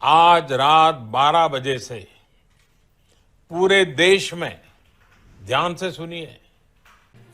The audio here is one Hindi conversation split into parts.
आज रात 12 बजे से पूरे देश में ध्यान से सुनिए।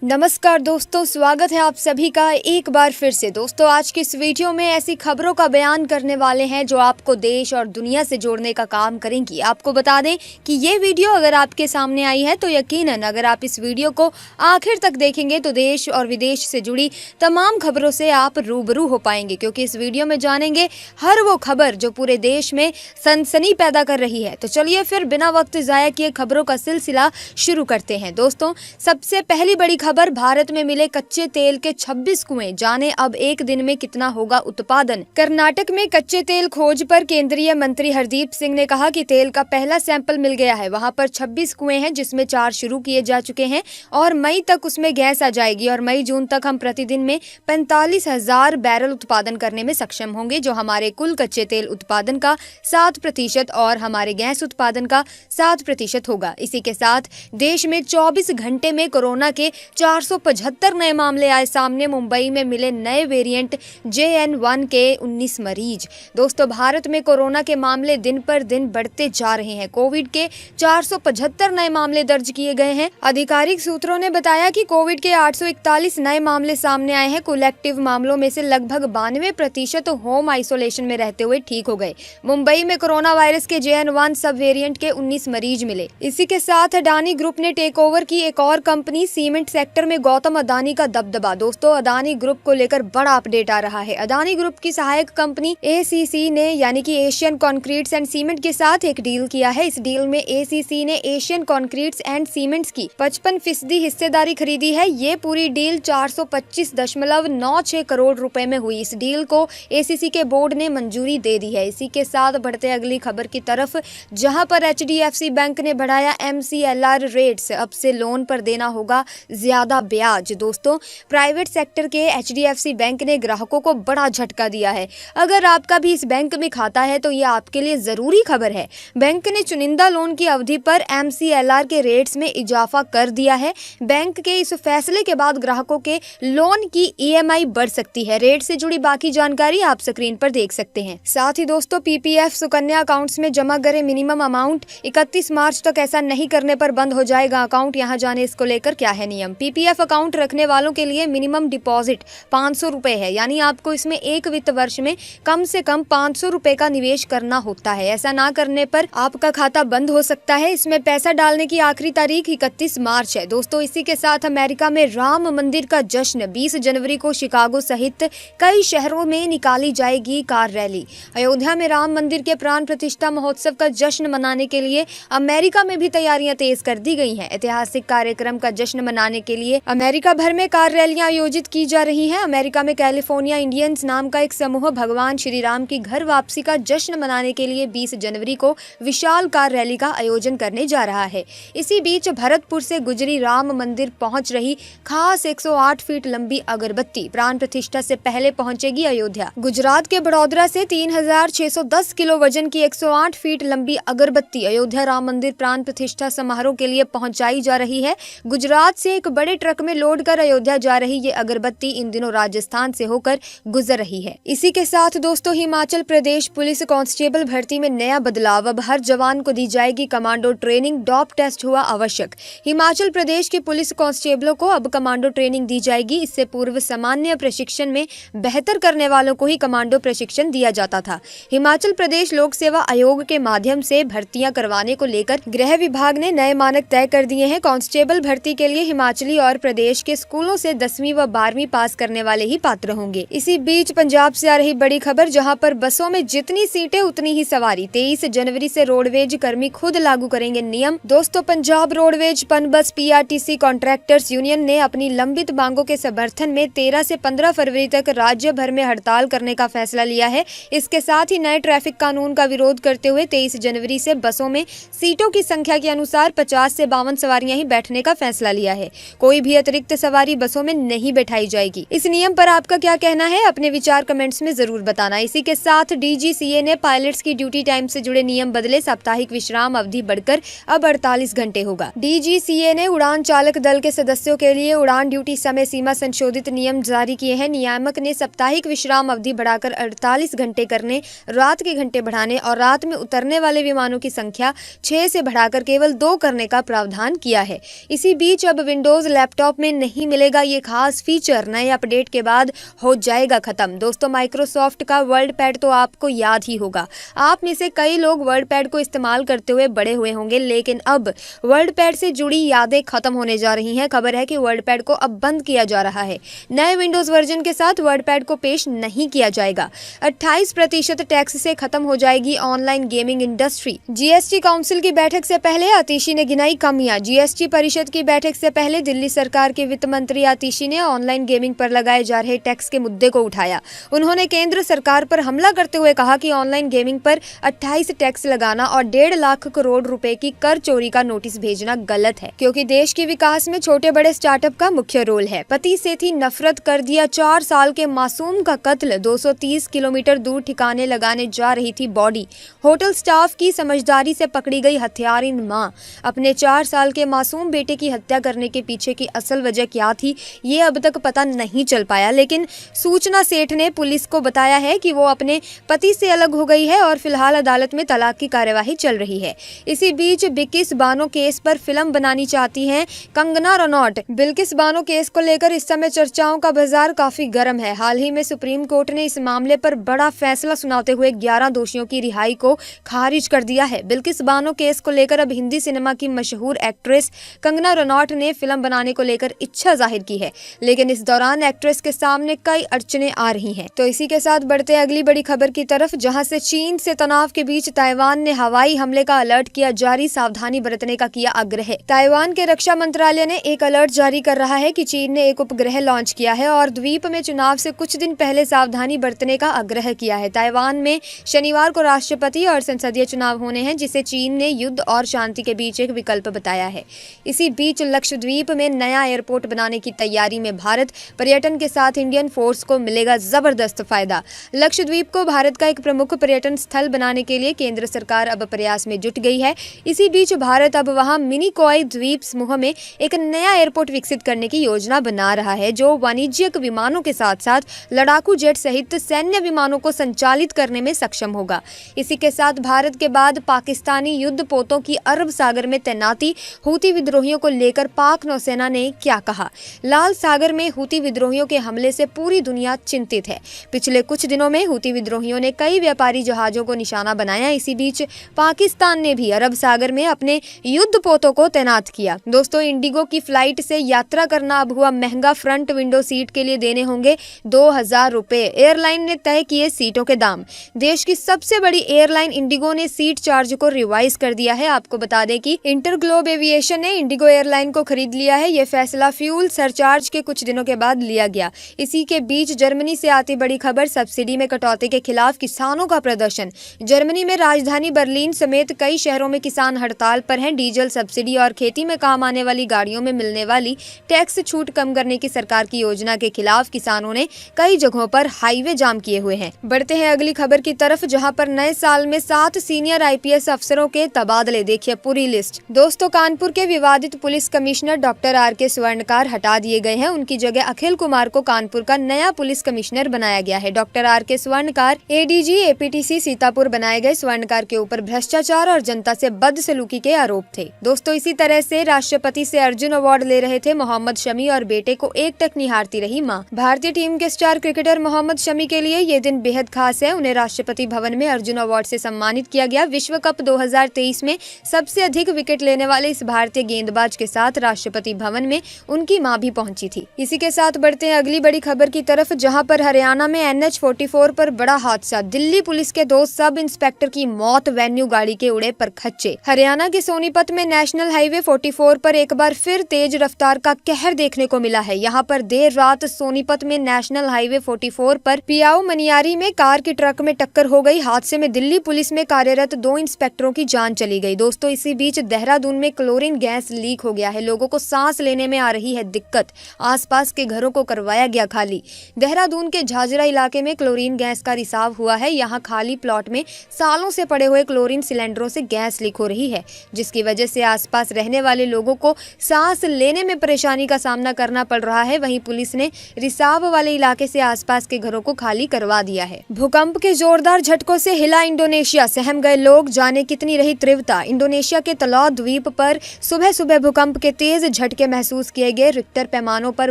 नमस्कार दोस्तों, स्वागत है आप सभी का एक बार फिर से। दोस्तों, आज की इस वीडियो में ऐसी खबरों का बयान करने वाले हैं जो आपको देश और दुनिया से जोड़ने का काम करेंगी। आपको बता दें कि ये वीडियो अगर आपके सामने आई है तो यकीनन अगर आप इस वीडियो को आखिर तक देखेंगे तो देश और विदेश से जुड़ी तमाम खबरों से आप रूबरू हो पाएंगे, क्योंकि इस वीडियो में जानेंगे हर वो खबर जो पूरे देश में सनसनी पैदा कर रही है। तो चलिए फिर बिना वक्त जाया किए खबरों का सिलसिला शुरू करते हैं। दोस्तों, सबसे पहली बड़ी खबर, भारत में मिले कच्चे तेल के 26 कुएं, जाने अब एक दिन में कितना होगा उत्पादन। कर्नाटक में कच्चे तेल खोज पर केंद्रीय मंत्री हरदीप सिंह ने कहा कि तेल का पहला सैंपल मिल गया है। वहां पर 26 कुएं हैं जिसमें 4 शुरू किए जा चुके हैं और मई तक उसमें गैस आ जाएगी और मई जून तक हम प्रतिदिन में 45,000 बैरल उत्पादन करने में सक्षम होंगे, जो हमारे कुल कच्चे तेल उत्पादन का 7% और हमारे गैस उत्पादन का 7% होगा। इसी के साथ देश में 24 घंटे में कोरोना के 475 नए मामले आए सामने। मुंबई में मिले नए वेरिएंट JN1 के 19 मरीज। दोस्तों, भारत में कोरोना के मामले दिन पर दिन बढ़ते जा रहे हैं। कोविड के 475 नए मामले दर्ज किए गए हैं। आधिकारिक सूत्रों ने बताया कि कोविड के 841 नए मामले सामने आए हैं। कुल एक्टिव मामलों में से लगभग 92% होम आइसोलेशन में रहते हुए ठीक हो गए। मुंबई में कोरोना वायरस के JN1 सब वेरिएंट के 19 मरीज मिले। इसी के साथ अडानी ग्रुप ने टेक ओवर की एक और कंपनी। सीमेंट सेक्टर में गौतम अडानी का दबदबा। दोस्तों, अडानी ग्रुप को लेकर बड़ा अपडेट आ रहा है। अडानी ग्रुप की सहायक कंपनी ACC ने यानी कि एशियन कंक्रीट्स एंड सीमेंट के साथ एक डील किया है। इस डील में ACC ने एशियन कंक्रीट्स एंड सीमेंट्स की 55% हिस्सेदारी खरीदी है। ये पूरी डील 425.96 करोड़ रुपए में हुई। इस डील को ACC के बोर्ड ने मंजूरी दे दी है। इसी के साथ बढ़ते अगली खबर की तरफ, जहां पर HDFC बैंक ने बढ़ाया MCLR रेट्स। अब से लोन पर देना होगा ज्यादा ब्याज। दोस्तों, प्राइवेट सेक्टर के HDFC बैंक ने ग्राहकों को बड़ा झटका दिया है। अगर आपका भी इस बैंक में खाता है तो ये आपके लिए जरूरी खबर है। बैंक ने चुनिंदा लोन की अवधि पर MCLR के रेट्स में इजाफा कर दिया है। बैंक के इस फैसले के बाद ग्राहकों के लोन की EMI बढ़ सकती है। रेट से जुड़ी बाकी जानकारी आप स्क्रीन पर देख सकते हैं। साथ ही दोस्तों, PPF सुकन्या अकाउंट्स में जमा करें मिनिमम अमाउंट 31 मार्च तक ऐसा नहीं करने पर बंद हो जाएगा अकाउंट। यहाँ जाने इसको लेकर क्या है नियम। PPF अकाउंट रखने वालों के लिए मिनिमम डिपॉजिट 500 रुपए है, यानी आपको इसमें एक वित्त वर्ष में कम से कम 500 रुपए का निवेश करना होता है। ऐसा ना करने पर आपका खाता बंद हो सकता है। इसमें पैसा डालने की आखिरी तारीख 31 मार्च है। दोस्तों, इसी के साथ अमेरिका में राम मंदिर का जश्न 20 जनवरी को शिकागो सहित कई शहरों में निकाली जाएगी कार रैली। अयोध्या में राम मंदिर के प्राण प्रतिष्ठा महोत्सव का जश्न मनाने के लिए अमेरिका में भी तैयारियां तेज कर दी गई हैं। ऐतिहासिक कार्यक्रम का जश्न मनाने के लिए अमेरिका भर में कार रैलियां आयोजित की जा रही हैं। अमेरिका में कैलिफोर्निया इंडियंस नाम का एक समूह भगवान श्री राम की घर वापसी का जश्न मनाने के लिए 20 जनवरी को विशाल कार रैली का आयोजन करने जा रहा है। इसी बीच भरतपुर से गुजरी राम मंदिर पहुंच रही खास 108 फीट लंबी अगरबत्ती प्राण प्रतिष्ठा से पहले पहुंचेगी अयोध्या। गुजरात के बड़ौदरा से 3610 किलो वजन की 108 फीट लंबी अगरबत्ती अयोध्या राम मंदिर प्राण प्रतिष्ठा समारोह के लिए पहुंचाई जा रही है। गुजरात से एक बड़े ट्रक में लोड कर अयोध्या जा रही ये अगरबत्ती इन दिनों राजस्थान से होकर गुजर रही है। इसी के साथ दोस्तों, हिमाचल प्रदेश पुलिस कांस्टेबल भर्ती में नया बदलाव। अब हर जवान को दी जाएगी कमांडो ट्रेनिंग। डॉप टेस्ट हुआ आवश्यक। हिमाचल प्रदेश के पुलिस कांस्टेबलों को अब कमांडो ट्रेनिंग दी जाएगी। इससे पूर्व सामान्य प्रशिक्षण में बेहतर करने वालों को ही कमांडो प्रशिक्षण दिया जाता था। हिमाचल प्रदेश लोक सेवा आयोग के माध्यम से भर्तियां करवाने को लेकर गृह विभाग ने नए मानक तय कर दिए हैं। कांस्टेबल भर्ती के लिए हिमाचली और प्रदेश के स्कूलों से 10वीं व 12वीं पास करने वाले ही पात्र होंगे। इसी बीच पंजाब से आ रही बड़ी खबर, जहां पर बसों में जितनी सीटें उतनी ही सवारी। 23 जनवरी से रोडवेज कर्मी खुद लागू करेंगे नियम। दोस्तों, पंजाब रोडवेज पन बस PRTC कॉन्ट्रैक्टर्स यूनियन ने अपनी लंबित मांगों के समर्थन में 13 से 15 फरवरी तक राज्य भर में हड़ताल करने का फैसला लिया है। इसके साथ ही नए ट्रैफिक कानून का विरोध करते हुए 23 जनवरी से बसों में सीटों की संख्या के अनुसार 50 से 52 सवारियां ही बैठने का फैसला लिया है। कोई भी अतिरिक्त सवारी बसों में नहीं बैठाई जाएगी। इस नियम पर आपका क्या कहना है? अपने विचार कमेंट्स में जरूर बताना। इसी के साथ DGCA ने पायलट्स की ड्यूटी टाइम से जुड़े नियम बदले। साप्ताहिक विश्राम अवधि बढ़कर अब 48 घंटे होगा। DGCA ने उड़ान चालक दल के सदस्यों के लिए उड़ान ड्यूटी समय सीमा संशोधित नियम जारी किए हैं। नियामक ने साप्ताहिक विश्राम अवधि बढ़ाकर 48 घंटे करने, रात के घंटे बढ़ाने और रात में उतरने वाले विमानों की संख्या 6 से बढ़ाकर केवल 2 करने का प्रावधान किया है। इसी बीच अब विंडोज लैपटॉप में नहीं मिलेगा ये खास फीचर। नए अपडेट के बाद हो जाएगा खत्म। दोस्तों, माइक्रोसॉफ्ट का वर्ड पैड तो आपको याद ही होगा। आप में से कई लोग वर्ड पैड को इस्तेमाल करते हुए बड़े हुए होंगे, लेकिन अब वर्ड पैड से जुड़ी यादें खत्म होने जा रही हैं। खबर है कि वर्ड पैड को अब बंद किया जा रहा है। नए विंडोज वर्जन के साथ वर्ड पैड को पेश नहीं किया जाएगा। 28% टैक्स से खत्म हो जाएगी online gaming industry. GST council की बैठक से पहले आतिशी ने गिनाई कमियां। GST परिषद की बैठक से पहले दिल्ली सरकार के वित्त मंत्री आतिशी ने ऑनलाइन गेमिंग पर लगाए जा रहे टैक्स के मुद्दे को उठाया। उन्होंने केंद्र सरकार पर हमला करते हुए कहा कि ऑनलाइन गेमिंग पर 28 टैक्स लगाना और 1.5 लाख करोड़ रुपए की कर चोरी का नोटिस भेजना गलत है, क्योंकि देश के विकास में छोटे बड़े स्टार्टअप का मुख्य रोल है। पति से थी नफरत, कर दिया 4 साल के मासूम का कत्ल। 230 किलोमीटर दूर ठिकाने लगाने जा रही थी बॉडी। होटल स्टाफ की समझदारी से पकड़ी गई हत्यारिन मां। अपने 4 साल के मासूम बेटे की हत्या करने के पीछे की असल वजह क्या थी, ये अब तक पता नहीं चल पाया, लेकिन सूचना सेठ ने पुलिस को बताया है कि वो अपने पति से अलग हो गई है और फिलहाल अदालत में तलाक की कार्यवाही चल रही है। इसी बीच बिल्किस बानो केस पर फिल्म बनानी चाहती हैं कंगना रनौत। बिल्किस बानो केस को लेकर इस समय चर्चाओं का बाजार काफी गर्म है। हाल ही में सुप्रीम कोर्ट ने इस मामले पर बड़ा फैसला सुनाते हुए 11 दोषियों की रिहाई को खारिज कर दिया है। बिल्किस बानो केस को लेकर अब हिंदी सिनेमा की मशहूर एक्ट्रेस कंगना रनौत ने फिल्म बनाने को लेकर इच्छा जाहिर की है, लेकिन इस दौरान एक्ट्रेस के सामने कई अड़चने आ रही हैं। तो इसी के साथ बढ़ते हैं अगली बड़ी खबर की तरफ, जहां से चीन से तनाव के बीच ताइवान ने हवाई हमले का अलर्ट किया जारी। सावधानी बरतने का किया आग्रह। ताइवान के रक्षा मंत्रालय ने एक अलर्ट जारी कर रहा है कि चीन ने एक उपग्रह लॉन्च किया है और द्वीप में चुनाव से कुछ दिन पहले सावधानी बरतने का आग्रह किया है। ताइवान में शनिवार को राष्ट्रपति और संसदीय चुनाव होने हैं, जिसे चीन ने युद्ध और शांति के बीच एक विकल्प बताया है। इसी बीच लक्षद्वीप में नया एयरपोर्ट बनाने की तैयारी में भारत। पर्यटन के साथ इंडियन फोर्स को मिलेगा जबरदस्त फायदा। लक्षद्वीप को भारत का एक प्रमुख पर्यटन स्थल बनाने के लिए केंद्र सरकार अब प्रयास में जुट गई है। इसी बीच भारत अब वहां मिनिकॉय द्वीप समूह में एक नया एयरपोर्ट विकसित करने की योजना बना रहा है, जो वाणिज्यिक विमानों के साथ साथ लड़ाकू जेट सहित सैन्य विमानों को संचालित करने में सक्षम होगा। इसी के साथ भारत के बाद पाकिस्तानी युद्धपोतों की अरब सागर में तैनाती। हूती विद्रोहियों को लेकर पाक नौसेना ने क्या कहा? लाल सागर में हूती विद्रोहियों के हमले से पूरी दुनिया चिंतित है। पिछले कुछ दिनों में हूती विद्रोहियों ने कई व्यापारी जहाजों को निशाना बनाया। इसी बीच पाकिस्तान ने भी अरब सागर में अपने युद्धपोतों को तैनात किया। दोस्तों, इंडिगो की फ्लाइट से यात्रा करना अब हुआ महंगा। फ्रंट विंडो सीट के लिए देने होंगे 2000 रुपए। एयरलाइन ने तय किए सीटों के दाम। देश की सबसे बड़ी एयरलाइन इंडिगो ने सीट चार्ज को रिवाइज कर दिया है। आपको बता दें कि इंटरग्लोब एविएशन ने इंडिगो एयरलाइन को खरीद लिया है। यह फैसला फ्यूल सरचार्ज के कुछ दिनों के बाद लिया गया। इसी के बीच जर्मनी से आती बड़ी खबर, सब्सिडी में कटौती के खिलाफ किसानों का प्रदर्शन। जर्मनी में राजधानी बर्लिन समेत कई शहरों में किसान हड़ताल पर हैं। डीजल सब्सिडी और खेती में काम आने वाली गाड़ियों में मिलने वाली टैक्स छूट कम करने की सरकार की योजना के खिलाफ किसानों ने कई जगहों पर हाईवे जाम किए हुए हैं। बढ़ते हैं अगली खबर की तरफ, जहां पर नए साल में 7 सीनियर IPS अफसरों के तबादले। देखिए पूरी लिस्ट। दोस्तों, कानपुर के विवादित पुलिस कमिश्नर डॉक्टर RK स्वर्णकार हटा दिए गए हैं। उनकी जगह अखिल कुमार को कानपुर का नया पुलिस कमिश्नर बनाया गया है। डॉक्टर RK स्वर्णकार ADG APTC सीतापुर बनाए गए। स्वर्णकार के ऊपर भ्रष्टाचार और जनता से बदसलूकी के आरोप थे। दोस्तों, इसी तरह से राष्ट्रपति से अर्जुन अवार्ड ले रहे थे मोहम्मद शमी और बेटे को एकटक निहारती रही मां। भारतीय टीम के स्टार क्रिकेटर मोहम्मद शमी के लिए ये दिन बेहद खास है। उन्हें राष्ट्रपति भवन में अर्जुन अवार्ड से सम्मानित किया गया। विश्व कप 2023 में सबसे अधिक विकेट लेने वाले इस भारतीय गेंदबाज के साथ राष्ट्रपति भवन में उनकी मां भी पहुंची थी। इसी के साथ बढ़ते हैं अगली बड़ी खबर की तरफ, जहां पर हरियाणा में NH44 पर बड़ा हादसा। दिल्ली पुलिस के 2 सब इंस्पेक्टर की मौत, वेन्यू गाड़ी के उड़े पर खच्चे। हरियाणा के सोनीपत में नेशनल हाईवे 44 पर एक बार फिर तेज रफ्तार का कहर देखने को मिला है। यहाँ पर देर रात सोनीपत में नेशनल हाईवे 44 पर पियाऊ मनियारी में कार की ट्रक में टक्कर हो गई। हादसे में दिल्ली पुलिस में कार्यरत 2 इंस्पेक्टरों की जान चली गई। दोस्तों, इसी बीच देहरादून में क्लोरीन गैस लीक हो गया है। लोगों को सांस सांस लेने में आ रही है दिक्कत। आसपास के घरों को करवाया गया खाली। देहरादून के झाझरा इलाके में क्लोरीन गैस का रिसाव हुआ है। यहाँ खाली प्लॉट में सालों से पड़े हुए क्लोरीन सिलेंडरों से गैस लीक हो रही है, जिसकी वजह से आसपास रहने वाले लोगों को सांस लेने में परेशानी का सामना करना पड़ रहा है। वहीं पुलिस ने रिसाव वाले इलाके से आसपास के घरों को खाली करवा दिया है। भूकंप के जोरदार झटकों से हिला इंडोनेशिया, सहम गए लोग, जाने कितनी रही तीव्रता। इंडोनेशिया के तलौ द्वीप पर सुबह सुबह भूकंप के तेज झटके महसूस किए गए। रिक्टर पैमानों पर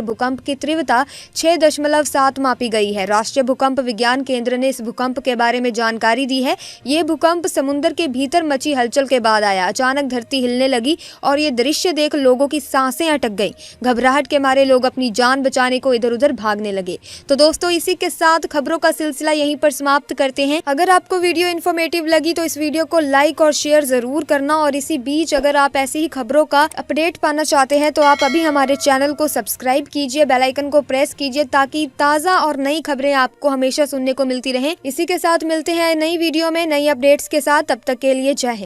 भूकंप की तीव्रता 6.7 मापी गई है। राष्ट्रीय भूकंप विज्ञान केंद्र ने इस भूकंप के बारे में जानकारी दी है। ये भूकंप समुद्र के भीतर मची हलचल के बाद आया। अचानक धरती हिलने लगी और ये दृश्य देख लोगों की सांसें अटक गईं। घबराहट के मारे लोग अपनी जान बचाने को इधर उधर भागने लगे। तो दोस्तों, इसी के साथ खबरों का सिलसिला यहीं पर समाप्त करते हैं। अगर आपको वीडियो इन्फॉर्मेटिव लगी तो इस वीडियो को लाइक और शेयर जरूर करना। और इसी बीच अगर आप ऐसी ही खबरों का अपडेट पाना चाहते हैं तो आप अभी हमारे चैनल को सब्सक्राइब कीजिए, बेल आइकन को प्रेस कीजिए, ताकि ताज़ा और नई खबरें आपको हमेशा सुनने को मिलती रहें। इसी के साथ मिलते हैं नई वीडियो में नई अपडेट्स के साथ। तब तक के लिए जय हिंद।